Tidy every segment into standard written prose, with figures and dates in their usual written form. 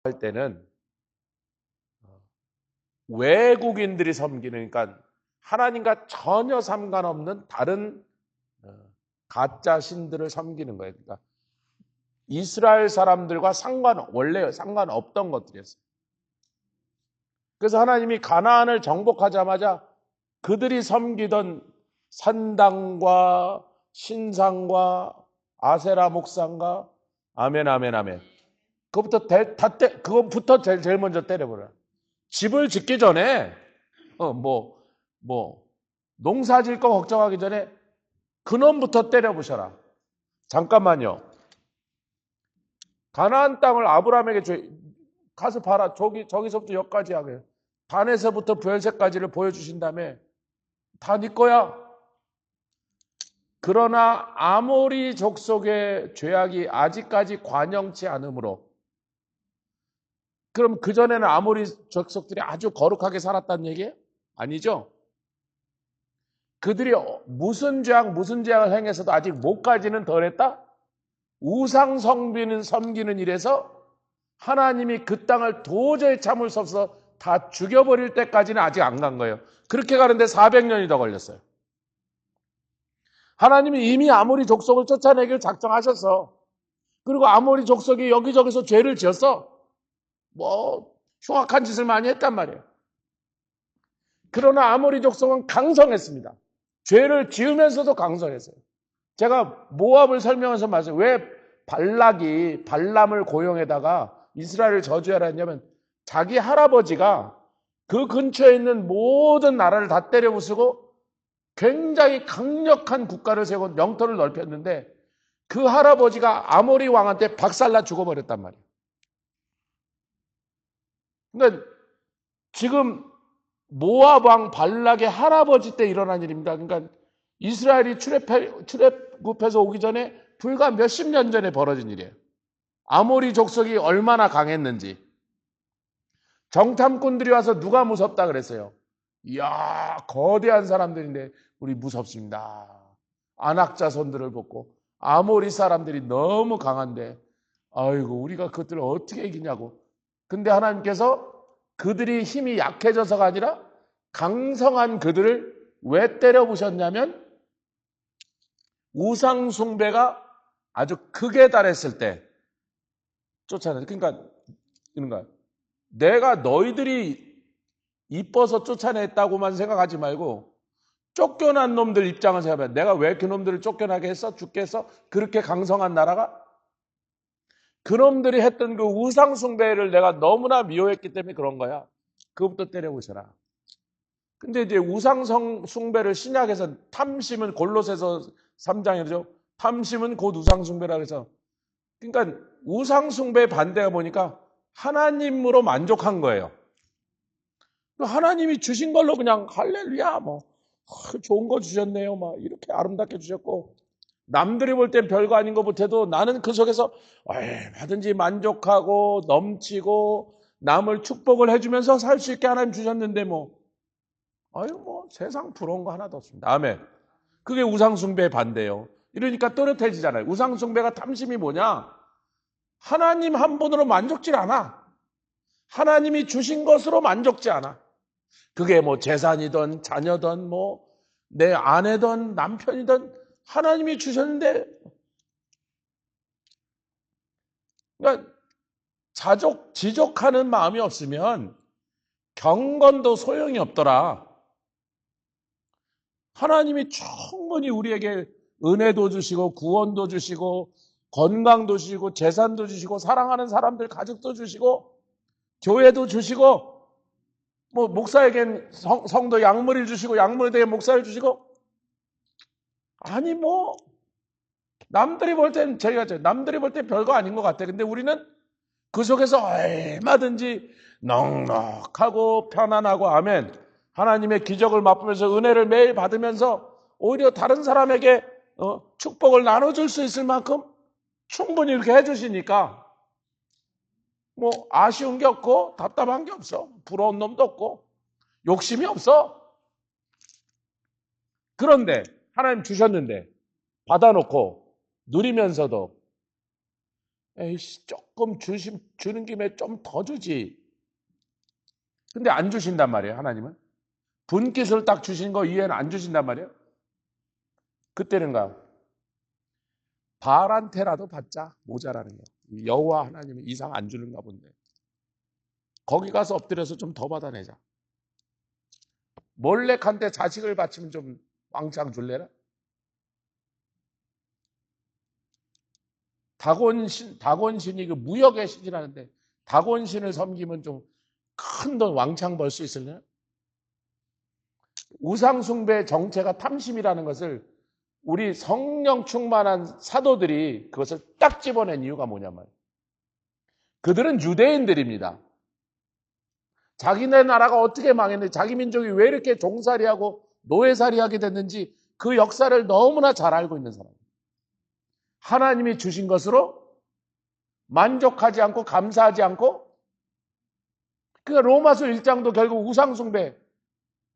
할 때는 외국인들이 섬기는, 그러니까 하나님과 전혀 상관없는 다른 가짜 신들을 섬기는 거예요. 그러니까 이스라엘 사람들과 원래 상관없던 것들이었어요. 그래서 하나님이 가나안을 정복하자마자 그들이 섬기던 산당과 신상과 아세라 목상과 아멘 아멘 아멘, 그것부터 제일 먼저 때려버려. 집을 짓기 전에 농사 질 거 걱정하기 전에 그놈부터 때려부셔라. 잠깐만요. 가나안 땅을 아브라함에게 가서 봐라. 저기서부터 여기까지 하게. 단에서부터 부엘세까지를 보여주신 다음에 다 네 거야. 그러나 아모리 족속의 죄악이 아직까지 관영치 않으므로, 그럼 그전에는 아모리 족속들이 아주 거룩하게 살았다는 얘기예요? 아니죠. 그들이 무슨 죄악을 행해서도 아직 못까지는 덜했다? 우상 섬기는 일에서 하나님이 그 땅을 도저히 참을 수 없어서 다 죽여버릴 때까지는 아직 안 간 거예요. 그렇게 가는데 400년이 더 걸렸어요. 하나님이 이미 아모리 족속을 쫓아내기를 작정하셨어. 그리고 아모리 족속이 여기저기서 죄를 지었어. 흉악한 짓을 많이 했단 말이에요. 그러나 아모리 족속은 강성했습니다. 죄를 지으면서도 강성했어요. 제가 모압을 설명해서 말했어요. 왜 발락이 발람을 고용해다가 이스라엘을 저주하라 했냐면, 자기 할아버지가 그 근처에 있는 모든 나라를 다 때려 부수고 굉장히 강력한 국가를 세우고 영토를 넓혔는데, 그 할아버지가 아모리 왕한테 박살나 죽어버렸단 말이에요. 그러니까 지금 모압 왕 발락의 할아버지 때 일어난 일입니다. 그러니까 이스라엘이 출애굽해서 오기 전에 불과 몇십 년 전에 벌어진 일이에요. 아모리 족속이 얼마나 강했는지. 정탐꾼들이 와서 누가 무섭다 그랬어요? 이야, 거대한 사람들인데 우리 무섭습니다. 안악자손들을 벗고 아모리 사람들이 너무 강한데 아이고 우리가 그것들을 어떻게 이기냐고. 근데 하나님께서 그들이 힘이 약해져서가 아니라 강성한 그들을 왜 때려부셨냐면, 우상 숭배가 아주 극에 달했을 때 쫓아내. 그러니까 내가 너희들이 이뻐서 쫓아냈다고만 생각하지 말고 쫓겨난 놈들 입장을 생각해. 내가 왜 그놈들을 쫓겨나게 했어? 죽게 했어? 그렇게 강성한 나라가? 그놈들이 했던 그 우상 숭배를 내가 너무나 미워했기 때문에 그런 거야. 그것부터 때려보셔라. 근데 이제 우상 숭배를 신약에서 탐심은 골로새서 3장이죠. 탐심은 곧 우상 숭배라고 해서, 그러니까 우상 숭배 반대가 보니까 하나님으로 만족한 거예요. 하나님이 주신 걸로 그냥 할렐루야 좋은 거 주셨네요 이렇게 아름답게 주셨고, 남들이 볼 땐 별거 아닌 것 못해도 나는 그 속에서 얼마든지 만족하고 넘치고 남을 축복을 해주면서 살 수 있게 하나님 주셨는데 세상 부러운 거 하나도 없습니다. 아멘. 그게 우상숭배의 반대예요. 이러니까 또렷해지잖아요. 우상숭배가 탐심이 뭐냐? 하나님 한 분으로 만족질 않아. 하나님이 주신 것으로 만족지 않아. 그게 재산이든 자녀든 내 아내든 남편이든 하나님이 주셨는데, 그러니까 지족하는 마음이 없으면 경건도 소용이 없더라. 하나님이 충분히 우리에게 은혜도 주시고 구원도 주시고 건강도 주시고 재산도 주시고 사랑하는 사람들 가족도 주시고 교회도 주시고 목사에겐 성도 약물을 주시고 약물에게 목사를 주시고, 아니 남들이 볼 땐 별거 아닌 것 같아. 근데 우리는 그 속에서 얼마든지 넉넉하고 편안하고 아멘, 하나님의 기적을 맛보면서 은혜를 매일 받으면서 오히려 다른 사람에게 축복을 나눠줄 수 있을 만큼 충분히 이렇게 해주시니까 아쉬운 게 없고 답답한 게 없어. 부러운 놈도 없고 욕심이 없어. 그런데 하나님 주셨는데 받아놓고 누리면서도 에이씨, 조금 주는 김에 좀 더 주지. 근데 안 주신단 말이에요, 하나님은. 분깃을 딱 주신 거 이외에는 안 주신단 말이에요. 그때는가? 바알한테라도 받자. 모자라는 거예요. 여호와 하나님은 이상 안 주는가 본데. 거기 가서 엎드려서 좀 더 받아내자. 몰렉한테 자식을 바치면 좀 왕창 줄래나? 다곤신이 그 무역의 신이라는데 다곤신을 섬기면 좀 큰 돈 왕창 벌 수 있을래나? 우상숭배 정체가 탐심이라는 것을 우리 성령 충만한 사도들이 그것을 딱 집어낸 이유가 뭐냐면 그들은 유대인들입니다. 자기네 나라가 어떻게 망했는지 자기 민족이 왜 이렇게 종살이하고 노예살이하게 됐는지 그 역사를 너무나 잘 알고 있는 사람입니다. 하나님이 주신 것으로 만족하지 않고 감사하지 않고 그러니까 로마서 1장도 결국 우상숭배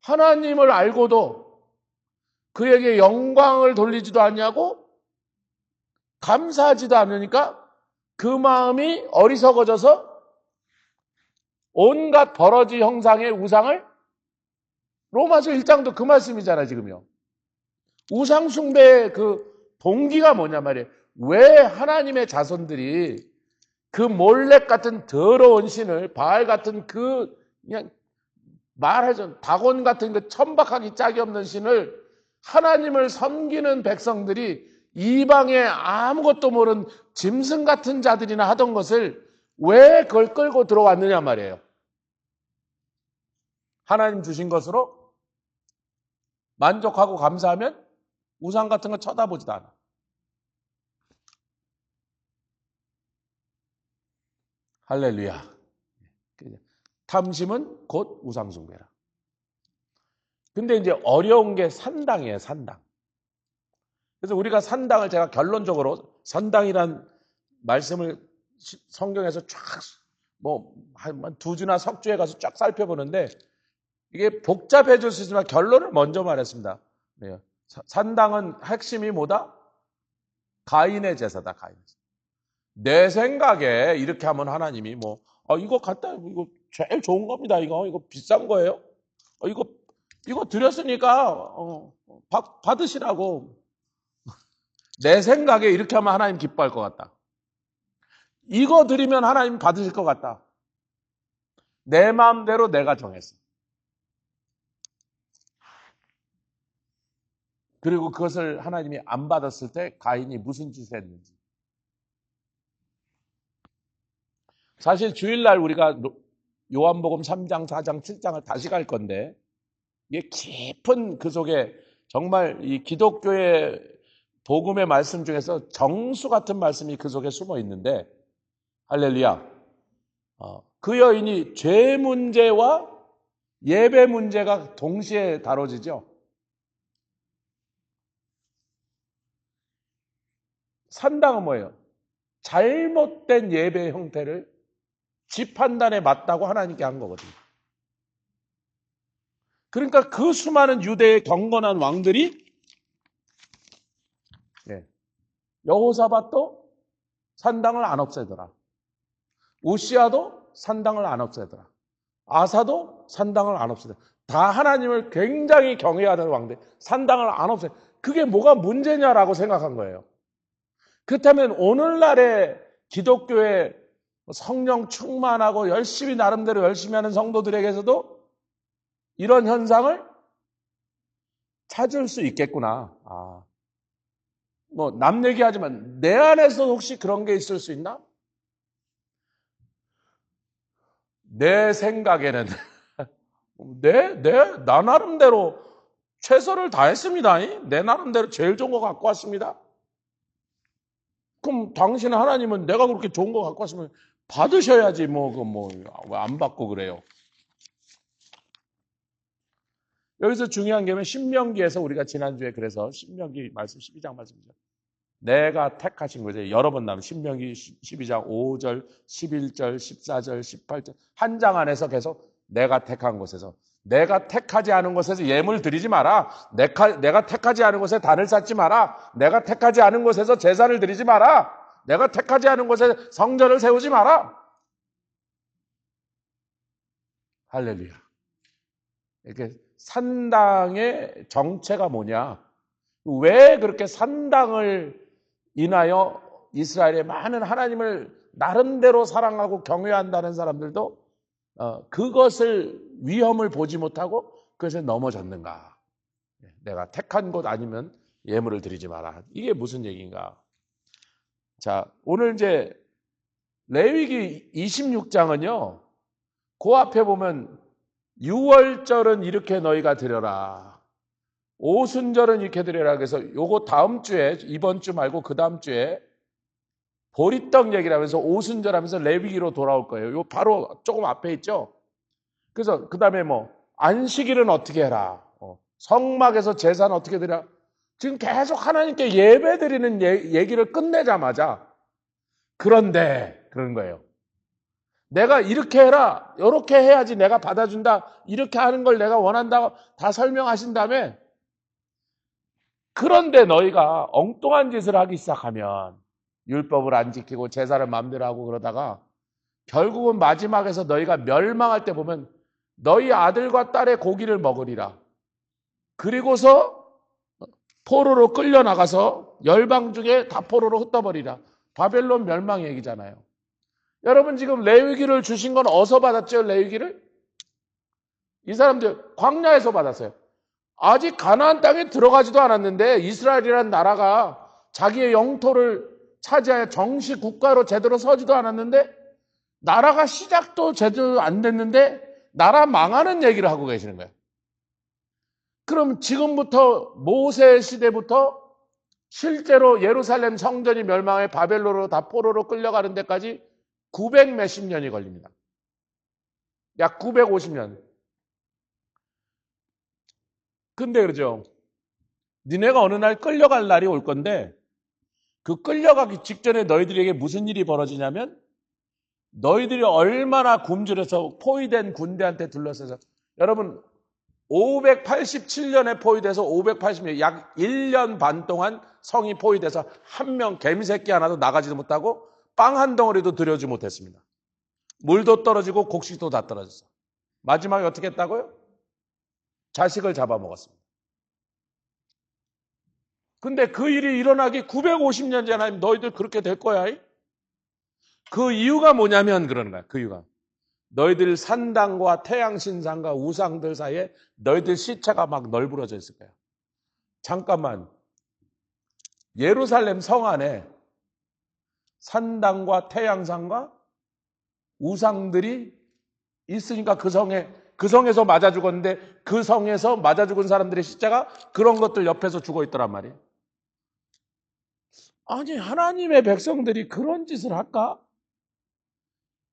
하나님을 알고도 그에게 영광을 돌리지도 않냐고 감사하지도 않으니까 그 마음이 어리석어져서 온갖 버러지 형상의 우상을 로마서 1장도 그 말씀이잖아요, 지금요. 우상 숭배의 그 동기가 뭐냐 말이에요. 왜 하나님의 자손들이 그 몰렉 같은 더러운 신을 바알 같은 그 그냥 말하자면 다곤 같은 그 천박하기 짝이 없는 신을 하나님을 섬기는 백성들이 이방의 아무것도 모르는 짐승 같은 자들이나 하던 것을 왜 그걸 끌고 들어왔느냐 말이에요. 하나님 주신 것으로 만족하고 감사하면 우상 같은 거 쳐다보지도 않아. 할렐루야. 탐심은 곧 우상숭배라. 근데 이제 어려운 게 산당이에요, 산당. 그래서 우리가 산당을 제가 결론적으로 산당이란 말씀을 성경에서 쫙 한 두 주나 석 주에 가서 쫙 살펴보는데 이게 복잡해질 수 있지만 결론을 먼저 말했습니다. 네. 산당은 핵심이 뭐다? 가인의 제사다, 가인의 제사. 내 생각에 이렇게 하면 하나님이 이거 이거 제일 좋은 겁니다. 이거 비싼 거예요. 이거 드렸으니까 받으시라고. 내 생각에 이렇게 하면 하나님 기뻐할 것 같다. 이거 드리면 하나님 받으실 것 같다. 내 마음대로 내가 정했어. 그리고 그것을 하나님이 안 받았을 때 가인이 무슨 짓을 했는지. 사실 주일날 우리가 요한복음 3장, 4장, 7장을 다시 갈 건데 이게 깊은 그 속에 정말 이 기독교의 복음의 말씀 중에서 정수 같은 말씀이 그 속에 숨어 있는데 할렐루야. 그 여인이 죄 문제와 예배 문제가 동시에 다뤄지죠. 산당은 뭐예요? 잘못된 예배 형태를 지 판단에 맞다고 하나님께 한 거거든요. 그러니까 그 수많은 유대의 경건한 왕들이 여호사밧도 산당을 안 없애더라. 우시아도 산당을 안 없애더라. 아사도 산당을 안 없애더라. 다 하나님을 굉장히 경외하는 왕들 산당을 안 없애. 그게 뭐가 문제냐라고 생각한 거예요. 그렇다면 오늘날의 기독교의 성령 충만하고 열심히 나름대로 열심히 하는 성도들에게서도 이런 현상을 찾을 수 있겠구나. 남 얘기하지만 내 안에서 혹시 그런 게 있을 수 있나? 내 생각에는 나 나름대로 최선을 다했습니다. 내 나름대로 제일 좋은 거 갖고 왔습니다. 그럼 당신 하나님은 내가 그렇게 좋은 거 갖고 왔으면 받으셔야지 왜 안 받고 그래요? 여기서 중요한 게 신명기에서 우리가 지난주에 그래서 신명기 말씀 12장 말씀이죠. 내가 택하신 거죠. 여러 번 나오는 신명기 12장 5절, 11절, 14절, 18절 한 장 안에서 계속 내가 택한 곳에서 내가 택하지 않은 곳에서 예물 드리지 마라. 내가 택하지 않은 곳에 단을 쌓지 마라. 내가 택하지 않은 곳에서 제사를 드리지 마라. 내가 택하지 않은 곳에 성전을 세우지 마라. 할렐루야. 이렇게 산당의 정체가 뭐냐? 왜 그렇게 산당을 인하여 이스라엘의 많은 하나님을 나름대로 사랑하고 경외한다는 사람들도 그것을 위험을 보지 못하고 그것에 넘어졌는가? 내가 택한 곳 아니면 예물을 드리지 마라. 이게 무슨 얘기인가? 자, 오늘 이제 레위기 26장은요. 그 앞에 보면 6월절은 이렇게 너희가 드려라. 오순절은 이렇게 드려라. 그래서 요거 다음 주에, 이번 주 말고 그 다음 주에 보리떡 얘기를 하면서 오순절 하면서 레위기로 돌아올 거예요. 요 바로 조금 앞에 있죠. 그래서 그 다음에 뭐 안식일은 어떻게 해라. 성막에서 제사는 어떻게 드려. 지금 계속 하나님께 예배 드리는 얘기를 끝내자마자 그런데 그런 거예요. 내가 이렇게 해라. 이렇게 해야지 내가 받아준다. 이렇게 하는 걸 내가 원한다고 다 설명하신 다음에 그런데 너희가 엉뚱한 짓을 하기 시작하면 율법을 안 지키고 제사를 마음대로 하고 그러다가 결국은 마지막에서 너희가 멸망할 때 보면 너희 아들과 딸의 고기를 먹으리라. 그리고서 포로로 끌려나가서 열방 중에 다 포로로 흩어버리라. 바벨론 멸망 얘기잖아요. 여러분 지금 레위기를 주신 건 어디서 받았죠? 레위기를? 이 사람들 광야에서 받았어요. 아직 가나안 땅에 들어가지도 않았는데 이스라엘이라는 나라가 자기의 영토를 차지하여 정식 국가로 제대로 서지도 않았는데 나라가 시작도 제대로 안 됐는데 나라 망하는 얘기를 하고 계시는 거예요. 그럼 지금부터 모세 시대부터 실제로 예루살렘 성전이 멸망해 바벨론으로 다 포로로 끌려가는 데까지 900 몇십 년이 걸립니다. 약 950년. 근데 그러죠. 니네가 어느 날 끌려갈 날이 올 건데 그 끌려가기 직전에 너희들에게 무슨 일이 벌어지냐면 너희들이 얼마나 굶주려서 포위된 군대한테 둘러싸서 여러분 587년에 포위돼서 580년 약 1년 반 동안 성이 포위돼서 한 명 개미새끼 하나도 나가지도 못하고 빵 한 덩어리도 들여주지 못했습니다. 물도 떨어지고 곡식도 다 떨어졌어. 마지막에 어떻게 했다고요? 자식을 잡아먹었습니다. 근데 그 일이 일어나기 950년 전에 너희들 그렇게 될 거야. 그 이유가 뭐냐면 그러는 거야. 그 이유가. 너희들 산당과 태양신상과 우상들 사이에 너희들 시체가 막 널브러져 있을 거야. 잠깐만. 예루살렘 성 안에 산당과 태양상과 우상들이 있으니까 그 성에서 맞아 죽었는데 그 성에서 맞아 죽은 사람들의 시체가 그런 것들 옆에서 죽어 있더란 말이에요. 아니 하나님의 백성들이 그런 짓을 할까?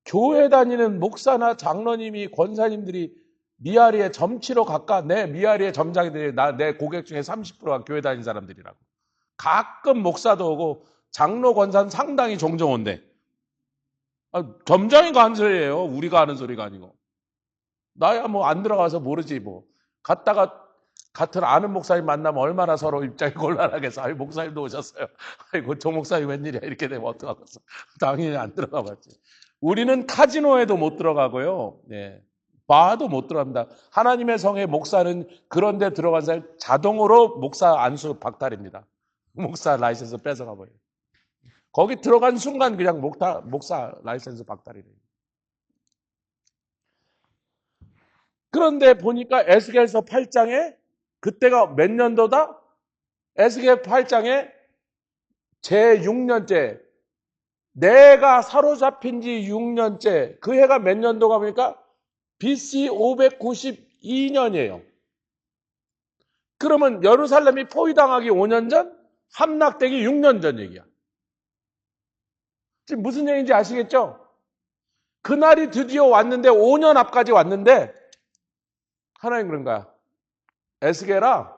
교회 다니는 목사나 장로님이 권사님들이 미아리에 점치러 갈까? 내 미아리에 점장이들이 내 고객 중에 30%가 교회 다니는 사람들이라고. 가끔 목사도 오고 장로 권사는 상당히 종종 온대. 점장이가 하는 소리예요. 우리가 하는 소리가 아니고. 나야 뭐 안 들어가서 모르지 뭐. 갔다가 같은 아는 목사님 만나면 얼마나 서로 입장이 곤란하겠어. 아이 목사님도 오셨어요. 아이고 조 목사님 웬일이야 이렇게 되면 어떡하겠어. 당연히 안 들어가 봤지. 우리는 카지노에도 못 들어가고요. 네. 바도 못 들어갑니다. 하나님의 성의 목사는 그런 데 들어간 사람 자동으로 목사 안수 박탈입니다. 목사 라이센스 뺏어가 버려요. 거기 들어간 순간 그냥 목사 라이센스 박탈이래요. 그런데 보니까 에스겔서 8장에 그때가 몇 년도다? 에스겔 8장에 제6년째 내가 사로잡힌 지 6년째 그 해가 몇 년도가 보니까 BC 592년이에요. 그러면 예루살렘이 포위당하기 5년 전, 함락되기 6년 전 얘기야. 지금 무슨 얘기인지 아시겠죠? 그날이 드디어 왔는데 5년 앞까지 왔는데 하나님 그런 거야. 에스겔아,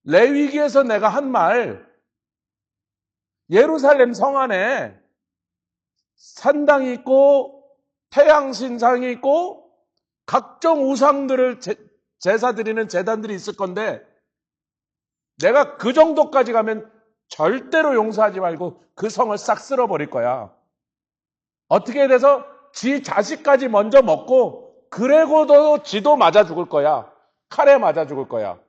레위기에서 내가 한 말 예루살렘 성 안에 산당이 있고 태양신상이 있고 각종 우상들을 제사 드리는 제단들이 있을 건데 내가 그 정도까지 가면 절대로 용서하지 말고 그 성을 싹 쓸어버릴 거야. 어떻게 돼서 지 자식까지 먼저 먹고 그래고도 지도 맞아 죽을 거야. 칼에 맞아 죽을 거야.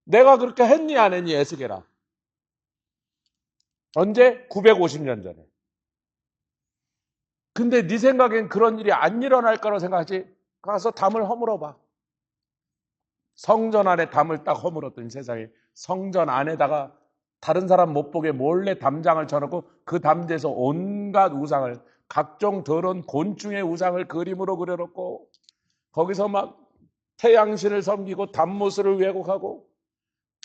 내가 그렇게 했니 안 했니 에스겔아? 언제? 950년 전에. 근데 네 생각엔 그런 일이 안 일어날 거라고 생각하지? 가서 담을 허물어봐. 성전 안에 담을 딱 허물었더니 세상에 성전 안에다가 다른 사람 못 보게 몰래 담장을 쳐놓고 그 담대에서 온갖 우상을, 각종 더러운 곤충의 우상을 그림으로 그려놓고 거기서 막 태양신을 섬기고 담무스를 왜곡하고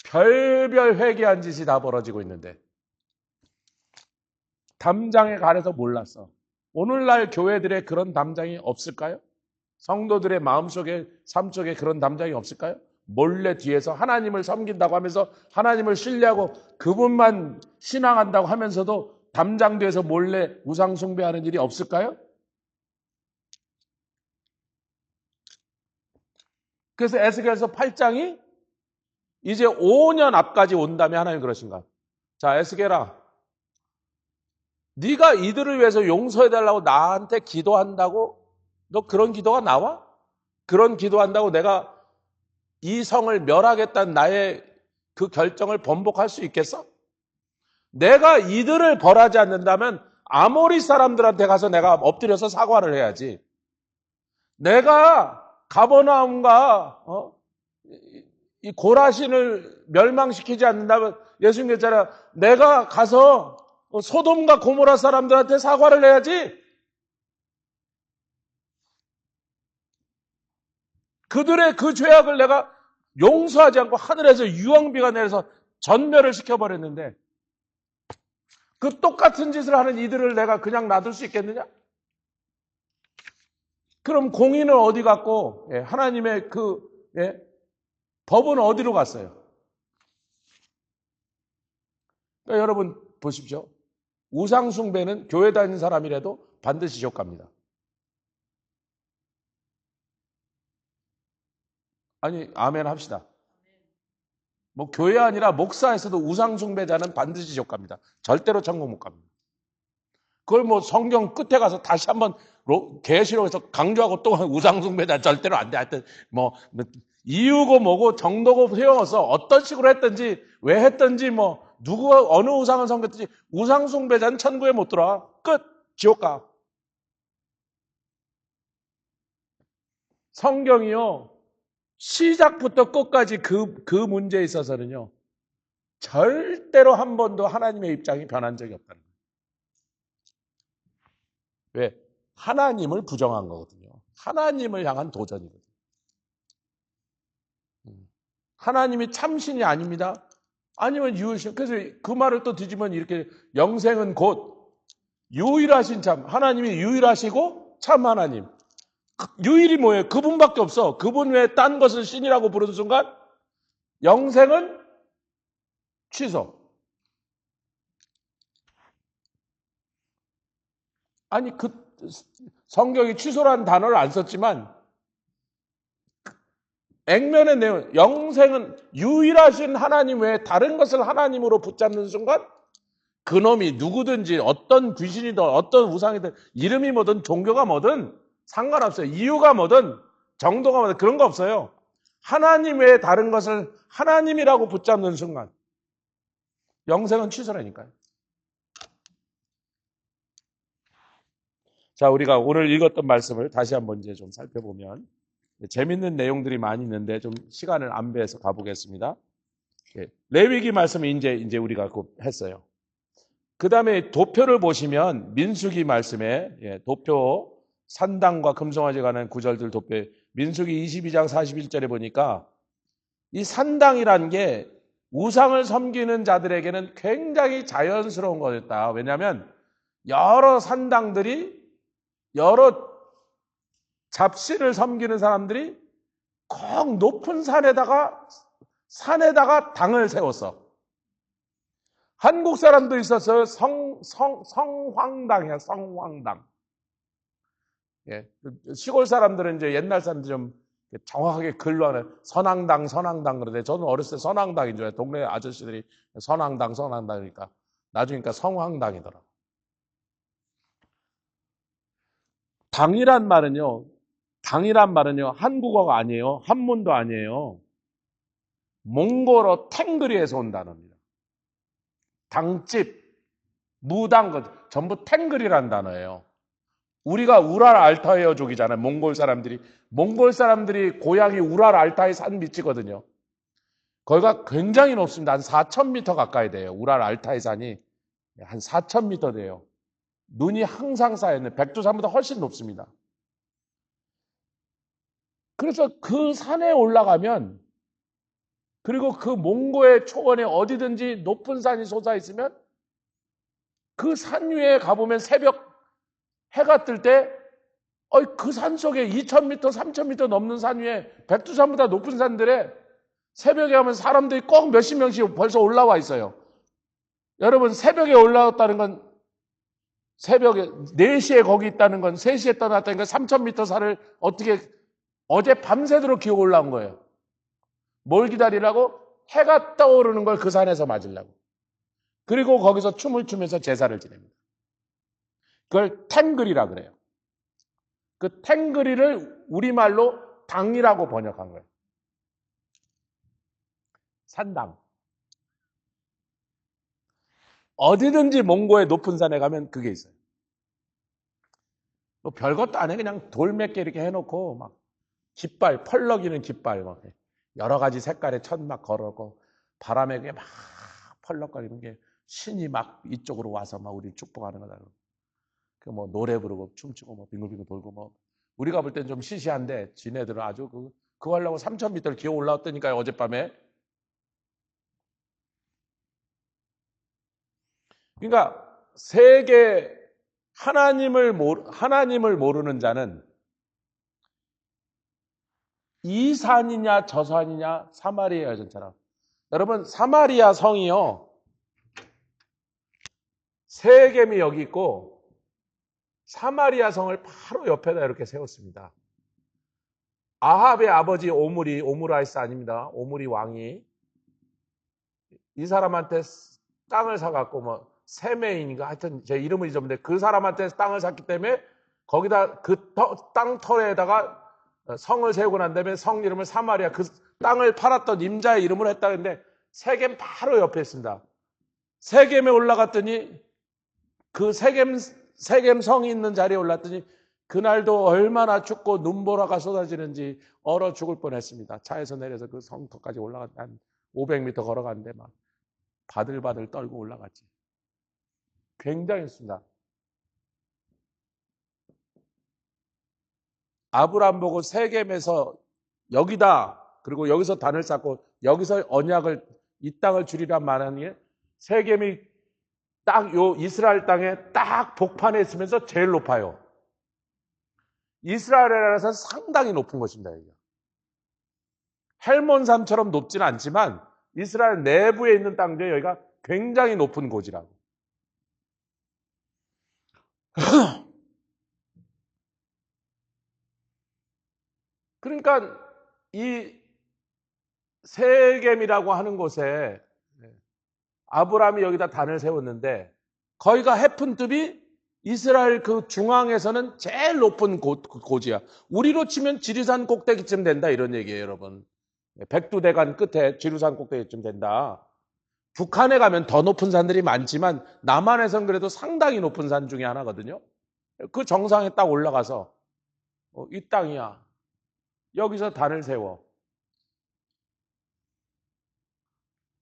별별 회개한 짓이 다 벌어지고 있는데 담장에 가려서 몰랐어. 오늘날 교회들의 그런 담장이 없을까요? 성도들의 마음속에, 삶 속에 그런 담장이 없을까요? 몰래 뒤에서 하나님을 섬긴다고 하면서 하나님을 신뢰하고 그분만 신앙한다고 하면서도 담장 뒤에서 몰래 우상 숭배하는 일이 없을까요? 그래서 에스겔서 8장이 이제 5년 앞까지 온다면 하나님 그러신가? 자, 에스겔아, 네가 이들을 위해서 용서해달라고 나한테 기도한다고? 너 그런 기도가 나와? 그런 기도한다고 내가 이 성을 멸하겠다는 나의 그 결정을 번복할 수 있겠어? 내가 이들을 벌하지 않는다면 아모리 사람들한테 가서 내가 엎드려서 사과를 해야지. 내가 가버나움과 이 고라신을 멸망시키지 않는다면 예수님께서 내가 가서 소돔과 고모라 사람들한테 사과를 해야지. 그들의 그 죄악을 내가 용서하지 않고 하늘에서 유황비가 내려서 전멸을 시켜버렸는데 그 똑같은 짓을 하는 이들을 내가 그냥 놔둘 수 있겠느냐? 그럼 공의는 어디 갔고 하나님의 그 법은 어디로 갔어요? 그러니까 여러분 보십시오. 우상 숭배는 교회 다니는 사람이라도 반드시 지옥 갑니다. 아니 아멘 합시다. 뭐 교회 아니라 목사에서도 우상 숭배자는 반드시 지옥 갑니다. 절대로 천국 못 갑니다. 그걸 뭐 성경 끝에 가서 다시 한번 계시록에서 강조하고 또 우상 숭배자 절대로 안 돼. 하여튼 뭐 이유고 뭐고 정도고 소용없어. 어떤 식으로 했든지 왜 했든지 뭐 누구가 어느 우상을 섬겼든지 우상 숭배자는 천국에 못 들어와. 끝. 지옥 가. 성경이요. 시작부터 끝까지 그 문제에 있어서는요. 절대로 한 번도 하나님의 입장이 변한 적이 없다는 거예요. 왜? 하나님을 부정한 거거든요. 하나님을 향한 도전이거든요. 하나님이 참신이 아닙니다. 아니면 유일신. 그래서 그 말을 또 뒤집으면 이렇게 영생은 곧 유일하신 참. 하나님이 유일하시고 참 하나님. 유일이 뭐예요? 그분밖에 없어. 그분 외에 딴 것을 신이라고 부르는 순간 영생은 취소. 아니 그 성경이 취소라는 단어를 안 썼지만 액면의 내용, 영생은 유일하신 하나님 외에 다른 것을 하나님으로 붙잡는 순간 그놈이 누구든지 어떤 귀신이든 어떤 우상이든 이름이 뭐든 종교가 뭐든 상관없어요. 이유가 뭐든 정도가 뭐든 그런 거 없어요. 하나님 외에 다른 것을 하나님이라고 붙잡는 순간 영생은 취소라니까요. 자, 우리가 오늘 읽었던 말씀을 다시 한번 이제 좀 살펴보면 재밌는 내용들이 많이 있는데 좀 시간을 안배해서 가보겠습니다. 레위기 말씀을 이제 우리가 했어요. 그 다음에 도표를 보시면 민수기 말씀에 도표 산당과 금송아지에 관한 구절들 도표 민수기 22장 41절에 보니까 이 산당이란 게 우상을 섬기는 자들에게는 굉장히 자연스러운 거였다. 왜냐하면 여러 산당들이 여러 잡신을 섬기는 사람들이 꼭 높은 산에다가 당을 세웠어. 한국 사람도 있었어요. 성황당이야, 성황당. 예. 시골 사람들은 이제 옛날 사람들 좀 정확하게 글로 하는 선앙당, 선앙당 그러는데 저는 어렸을 때 선앙당인 줄 알아요. 동네 아저씨들이 선앙당, 선앙당이니까. 나중이니까 성황당이더라고요. 당이란 말은요, 한국어가 아니에요. 한문도 아니에요. 몽골어 탱그리에서 온 단어입니다. 당집, 무당, 전부 탱글이라는 단어예요. 우리가 우랄 알타이어족이잖아요. 몽골 사람들이 고향이 우랄 알타이 산 밑이거든요. 거기가 굉장히 높습니다. 한 4,000m 가까이 돼요. 우랄 알타이 산이 한 4,000m 돼요. 눈이 항상 쌓여있는 백두산보다 훨씬 높습니다. 그래서 그 산에 올라가면, 그리고 그 몽고의 초원에 어디든지 높은 산이 솟아 있으면 그 산 위에 가보면 새벽 해가 뜰 때 그 산 속에 2,000m, 3,000m 넘는 산 위에 백두산보다 높은 산들에 새벽에 가면 사람들이 꼭 몇십 명씩 벌써 올라와 있어요. 여러분, 새벽에 올라왔다는 건 새벽에 4시에 거기 있다는 건 3시에 떠났다는 건 3,000m 산을 어떻게 어제 밤새도록 기어 올라온 거예요. 뭘 기다리라고? 해가 떠오르는 걸 그 산에서 맞으려고. 그리고 거기서 춤을 추면서 제사를 지냅니다. 그걸 탱글이라 그래요. 그 탱글이를 우리말로 당이라고 번역한 거예요. 산당. 어디든지 몽고의 높은 산에 가면 그게 있어요. 뭐 별것도 안 해. 그냥 돌 몇 개 이렇게 해놓고 막 깃발, 펄럭이는 깃발 막 여러 가지 색깔의 천 막 걸어고 바람에 그게 막 펄럭거리는 게 신이 막 이쪽으로 와서 막 우리 축복하는 거다. 그 뭐 노래 부르고 춤추고 뭐 빙글빙글 돌고 뭐 우리가 볼 땐 좀 시시한데 지네들은 아주 그거 하려고 3,000m를 기어 올라왔다니까요. 어젯밤에. 그러니까 세계 하나님을 모르는 자는 이 산이냐 저 산이냐 사마리아 여전처럼. 여러분, 사마리아 성이요, 세겜이 여기 있고 사마리아 성을 바로 옆에다 이렇게 세웠습니다. 아합의 아버지 오므라이스 아닙니다. 오므리 왕이 이 사람한테 땅을 사갖고 뭐 세메인인가 하여튼 제 이름을 잊었는데 그 사람한테 땅을 샀기 때문에 거기다 그 땅 터에다가 성을 세우고 난 다음에 성 이름을 사마리아, 그 땅을 팔았던 임자의 이름으로 했다는데 세겜 바로 옆에 있습니다. 세겜에 올라갔더니 그 세겜 성이 있는 자리에 올랐더니 그날도 얼마나 춥고 눈보라가 쏟아지는지 얼어 죽을 뻔했습니다. 차에서 내려서 그 성터까지 올라갔다 한 500m 걸어갔는데 막 바들바들 떨고 올라갔지. 굉장했습니다. 아브라함 보고 세겜에서 여기다, 그리고 여기서 단을 쌓고 여기서 언약을 이 땅을 주리란 말하는 게 세겜이 딱 요 이스라엘 땅에 딱 복판에 있으면서 제일 높아요. 이스라엘에서 상당히 높은 것입니다. 여기가. 헬몬산처럼 높지는 않지만 이스라엘 내부에 있는 땅들에 여기가 굉장히 높은 곳이라고. 그러니까 이 세겜이라고 하는 곳에 아브라함이 여기다 단을 세웠는데 거기가 해픈급이 이스라엘 그 중앙에서는 제일 높은 곳이야. 우리로 치면 지리산 꼭대기쯤 된다 이런 얘기예요, 여러분. 백두대간 끝에 지리산 꼭대기쯤 된다. 북한에 가면 더 높은 산들이 많지만 남한에선 그래도 상당히 높은 산 중에 하나거든요. 그 정상에 딱 올라가서 이 땅이야. 여기서 단을 세워.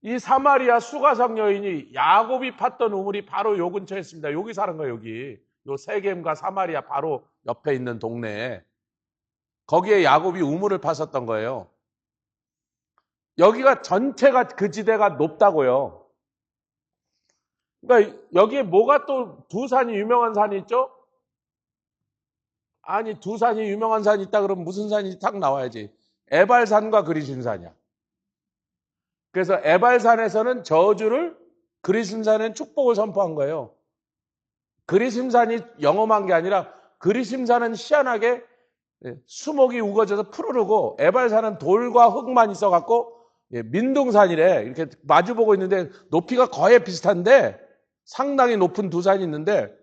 이 사마리아 수가성 여인이 야곱이 팠던 우물이 바로 요 근처에 있습니다. 여기 사는 거예요, 여기. 요 세겜과 사마리아 바로 옆에 있는 동네에. 거기에 야곱이 우물을 팠었던 거예요. 여기가 전체가 그 지대가 높다고요. 그러니까 여기에 뭐가 또 두 산이 유명한 산이 있죠? 아니, 두 산이 유명한 산이 있다 그러면 무슨 산이 딱 나와야지. 에발산과 그리심산이야. 그래서 에발산에서는 저주를, 그리심산은 축복을 선포한 거예요. 그리심산이 영험한 게 아니라 그리심산은 희한하게 수목이 우거져서 푸르르고 에발산은 돌과 흙만 있어갖고 민둥산이래. 이렇게 마주보고 있는데 높이가 거의 비슷한데 상당히 높은 두 산이 있는데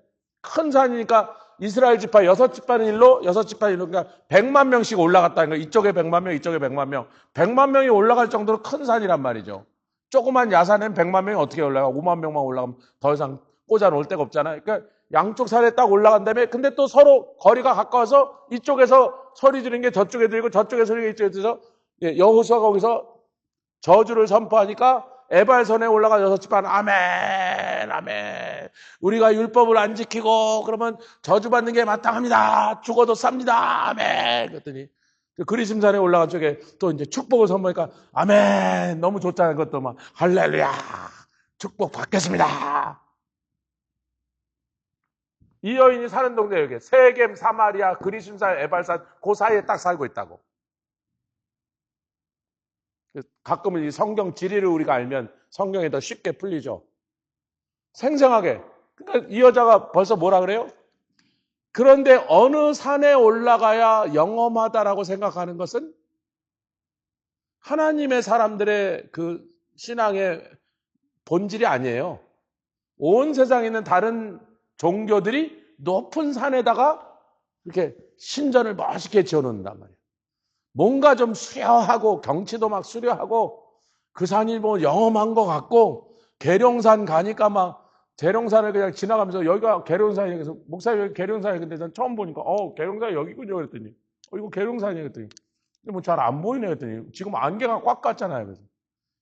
큰 산이니까 이스라엘 지파 6지파는 일로 6지파는 일로 그러니까 100만 명씩 올라갔다는 거예요. 이쪽에 100만 명, 이쪽에 100만 명. 100만 명이 올라갈 정도로 큰 산이란 말이죠. 조그만 야산엔 100만 명이 어떻게 올라가? 5만 명만 올라가면 더 이상 꽂아 놓을 데가 없잖아요. 그러니까 양쪽 산에 딱 올라간 다음에 근데 또 서로 거리가 가까워서 이쪽에서 소리 지르는 게 저쪽에 들리고 저쪽에 소리가 이쪽에 들려서 여호수아가 거기서 저주를 선포하니까 에발선에 올라가 6지파는 아멘 아멘 우리가 율법을 안 지키고 그러면 저주받는 게 마땅합니다. 죽어도 쌉니다. 아멘. 그랬더니 그리심산에 올라간 쪽에 또 이제 축복을 선포하니까 아멘. 너무 좋잖아요. 그것도 막 할렐루야 축복 받겠습니다. 이 여인이 사는 동네 여기 세겜, 사마리아, 그리심산, 에발산 그 사이에 딱 살고 있다고. 가끔은 이 성경 지리를 우리가 알면 성경이 더 쉽게 풀리죠. 생생하게. 그러니까 이 여자가 벌써 뭐라 그래요? 그런데 어느 산에 올라가야 영험하다라고 생각하는 것은 하나님의 사람들의 그 신앙의 본질이 아니에요. 온 세상에 있는 다른 종교들이 높은 산에다가 이렇게 신전을 멋있게 지어놓는단 말이에요. 뭔가 좀 수려하고 경치도 막 수려하고 그 산이 뭐 영험한 것 같고 계룡산 가니까 막 계룡산을 그냥 지나가면서 여기가 계룡산이에요. 그래서 목사님 여기 계룡산이에요. 근데 전 처음 보니까 계룡산이 여기군요. 그랬더니 이거 계룡산이에요. 그랬더니 뭐 잘 안 보이네. 그랬더니 지금 안개가 꽉 깠잖아요. 그래서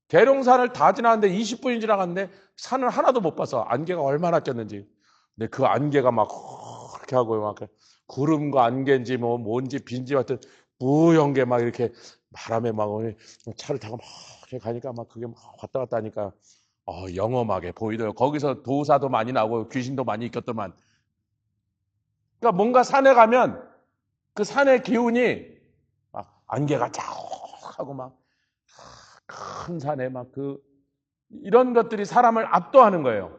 계룡산을 다 지나갔는데 20분이 지나갔는데 산을 하나도 못 봐서 안개가 얼마나 꼈는지. 근데 그 안개가 막 그렇게 하고 막 구름과 안개인지 뭐 뭔지 빈지 같은 뿌연 게 막 이렇게 바람에 막 차를 타고 막 이렇게 가니까 막 그게 막 왔다 갔다 하니까 영험하게 보이더라고요. 거기서 도사도 많이 나오고 귀신도 많이 있겠더만. 그러니까 뭔가 산에 가면 그 산의 기운이 막 안개가 자욱하고 막 큰 산에 막 이런 것들이 사람을 압도하는 거예요.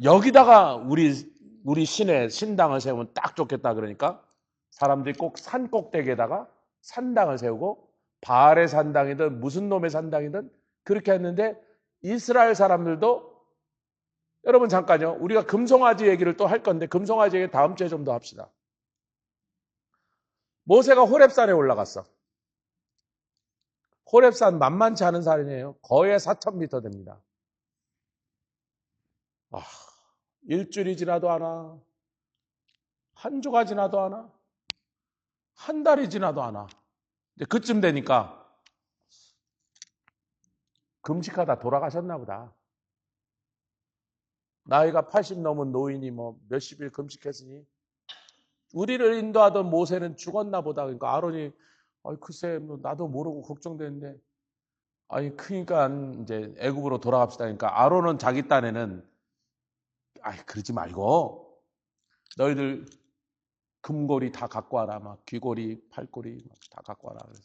여기다가 우리 신당을 세우면 딱 좋겠다 그러니까 사람들이 꼭 산 꼭대기에다가 산당을 세우고 바알의 산당이든 무슨 놈의 산당이든 그렇게 했는데 이스라엘 사람들도 여러분 잠깐요. 우리가 금송아지 얘기를 또 할 건데 금송아지 얘기 다음 주에 좀 더 합시다. 모세가 호렙산에 올라갔어. 호렙산 만만치 않은 산이에요. 거의 4,000m 됩니다. 일주일이 지나도 하나 한 주가 지나도 하나 한 달이 지나도 하나 이제 그쯤 되니까 금식하다 돌아가셨나 보다. 나이가 80 넘은 노인이 뭐 몇십일 금식했으니 우리를 인도하던 모세는 죽었나 보다. 그러니까 아론이 글쎄 뭐 나도 모르고 걱정되는데 그러니까 이제 애굽으로 돌아갑시다. 그러니까 아론은 자기 딴에는 그러지 말고 너희들 금고리 다 갖고 와라. 막 귀고리, 팔고리 다 갖고 와라. 그래서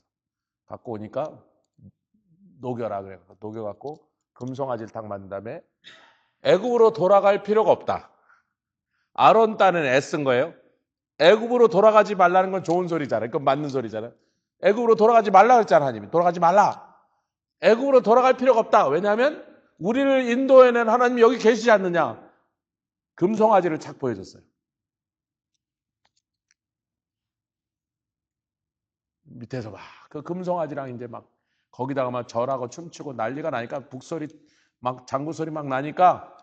갖고 오니까 녹여라 그래. 녹여갖고 금송아지를 딱 만든 다음에 애굽으로 돌아갈 필요가 없다. 아론 딴은 애쓴 거예요. 애굽으로 돌아가지 말라는 건 좋은 소리잖아요. 그건 맞는 소리잖아요. 애굽으로 돌아가지 말라 그랬잖아. 하나님이. 돌아가지 말라. 애굽으로 돌아갈 필요가 없다. 왜냐하면 우리를 인도해낸 하나님이 여기 계시지 않느냐. 금송아지를 착 보여줬어요. 밑에서 막 그 금송아지랑 이제 막 거기다가 막 절하고 춤추고 난리가 나니까 북소리 막 장구 소리 막 나니까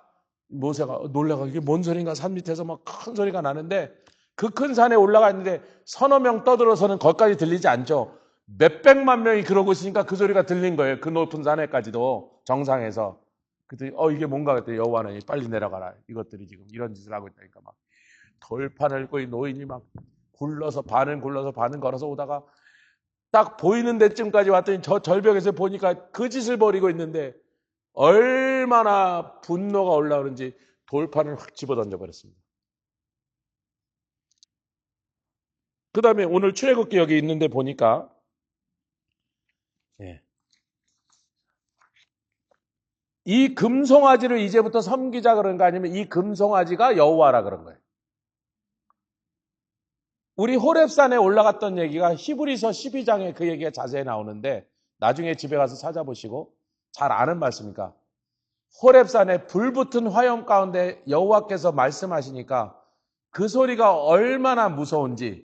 모세가 놀래가 이게 뭔 소리인가 산 밑에서 막 큰 소리가 나는데 그 큰 산에 올라가 있는데 서너 명 떠들어서는 거기까지 들리지 않죠. 몇백만 명이 그러고 있으니까 그 소리가 들린 거예요. 그 높은 산에까지도 정상에서. 그랬더니 이게 뭔가 그랬더니 여호와는 빨리 내려가라. 이것들이 지금 이런 짓을 하고 있다니까 막 돌판을 고 이 노인이 막 굴러서 반은 걸어서 오다가 딱 보이는 데쯤까지 왔더니 저 절벽에서 보니까 그 짓을 벌이고 있는데 얼마나 분노가 올라오는지 돌판을 확 집어던져 버렸습니다. 그 다음에 오늘 출애굽기 여기 있는데 보니까 이 금송아지를 이제부터 섬기자 그런 거 아니면 이 금송아지가 여호와라 그런 거예요. 우리 호렙산에 올라갔던 얘기가 히브리서 12장에 그 얘기가 자세히 나오는데 나중에 집에 가서 찾아보시고 잘 아는 말씀이니까 호렙산에 불붙은 화염 가운데 여호와께서 말씀하시니까 그 소리가 얼마나 무서운지